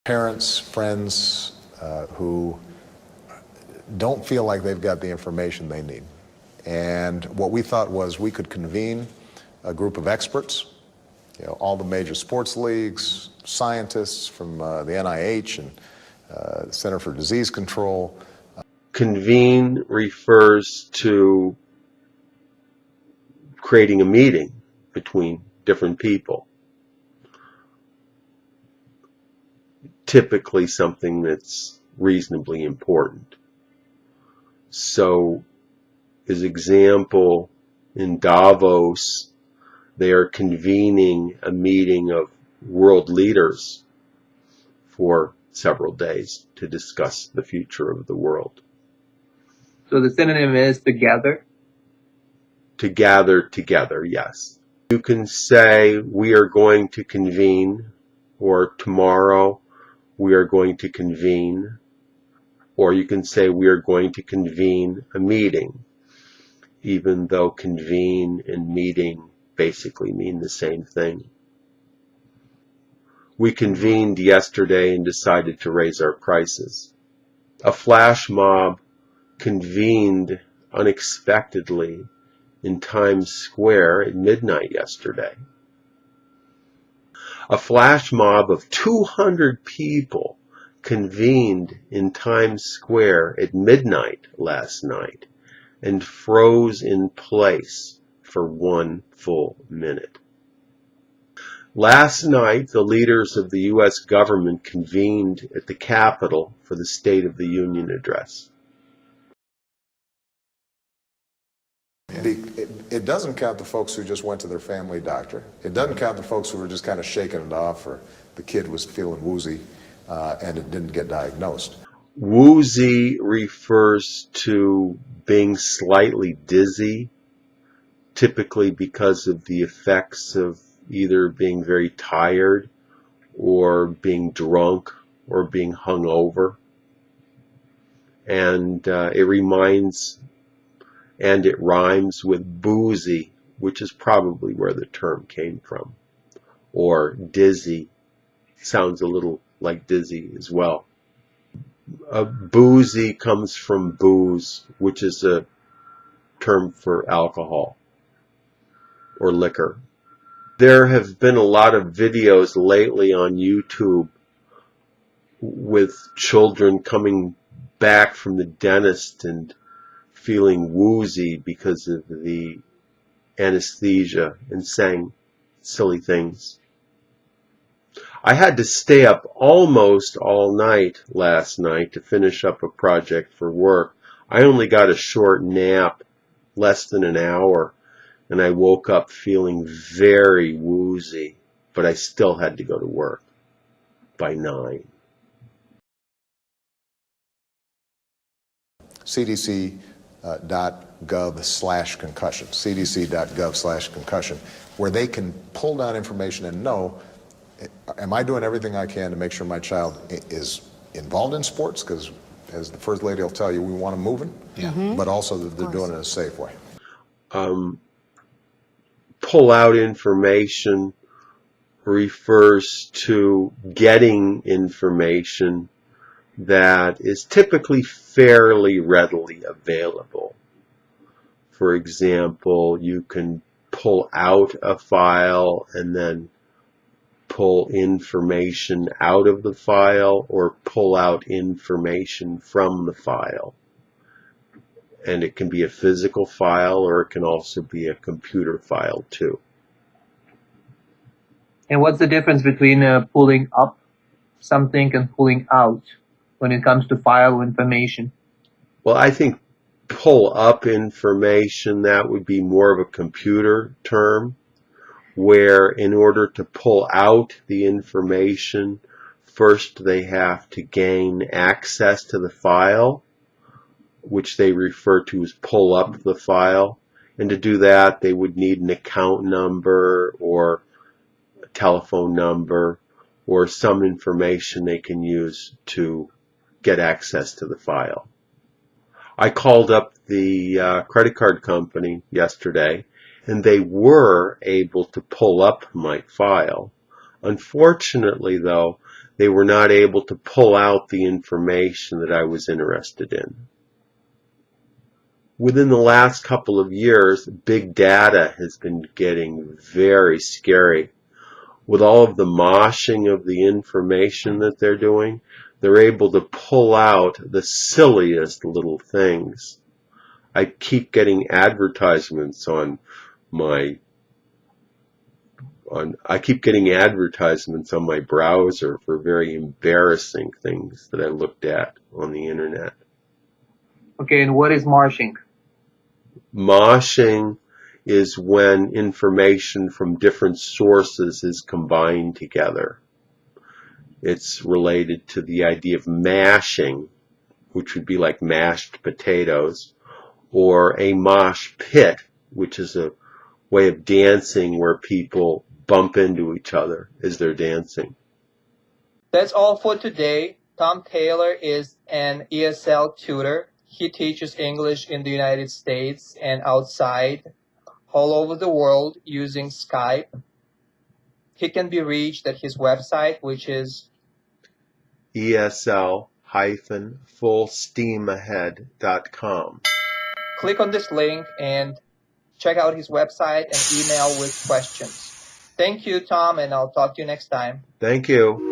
Parents, friends who don't feel like they've got the information they need. And what we thought was we could convene a group of experts, all the major sports leagues, scientists from the NIH and Center for Disease Control. Convene refers to creating a meeting between different people. Typically something that's reasonably important. So, as example, in Davos, they are convening a meeting of world leaders for several days to discuss the future of the world. So the synonym is to gather? To gather together, yes. You can say we are going to convene, or tomorrow we are going to convene, or you can say we are going to convene a meeting, even though convene and meeting basically mean the same thing. We convened yesterday and decided to raise our prices. A flash mob convened unexpectedly in Times Square at midnight yesterday. A flash mob of 200 people convened in Times Square at midnight last night and froze in place for 1 full minute. Last night, the leaders of the U.S. government convened at the Capitol for the State of the Union address. It doesn't count the folks who just went to their family doctor. It doesn't count the folks who were just kind of shaking it off, or the kid was feeling woozy and it didn't get diagnosed. Woozy refers to being slightly dizzy, typically because of the effects of either being very tired or being drunk or being hungover. And it rhymes with boozy, which is probably where the term came from. Or dizzy sounds a little like dizzy as well. Boozy comes from booze, which is a term for alcohol or liquor. There have been a lot of videos lately on YouTube with children coming back from the dentist and feeling woozy because of the anesthesia and saying silly things. I had to stay up almost all night last night to finish up a project for work. I only got a short nap, less than an hour, and I woke up feeling very woozy, but I still had to go to work by 9. CDC.gov/concussion, cdc.gov/concussion, where they can pull down information and know, am I doing everything I can to make sure my child is involved in sports? Because as the First Lady will tell you, we want them moving, but also that they're doing it in a safe way. Pull out information refers to getting information that is typically fairly readily available. For example, you can pull out a file and then pull information out of the file, or pull out information from the file. And it can be a physical file, or it can also be a computer file too. And what's the difference between pulling up something and pulling out when it comes to file information? Well, I think pull up information, that would be more of a computer term, where in order to pull out the information, first they have to gain access to the file, which they refer to as pull up the file. And to do that, they would need an account number or a telephone number or some information they can use to get access to the file. I called up the credit card company yesterday, and they were able to pull up my file. Unfortunately, though, they were not able to pull out the information that I was interested in. Within the last couple of years, big data has been getting very scary. With all of the moshing of the information that they're doing, they're able to pull out the silliest little things. I keep getting advertisements on my browser for very embarrassing things that I looked at on the internet. Okay, and what is marshing? Moshing is when information from different sources is combined together. It's related to the idea of mashing, which would be like mashed potatoes, or a mosh pit, which is a way of dancing where people bump into each other as they're dancing. That's all for today. Tom Taylor is an ESL tutor. He teaches English in the United States and outside, all over the world using Skype. He can be reached at his website, which is ESL-fullsteamahead.com. click on this link and check out his website and email with questions. Thank you, Tom, and I'll talk to you next time. Thank you.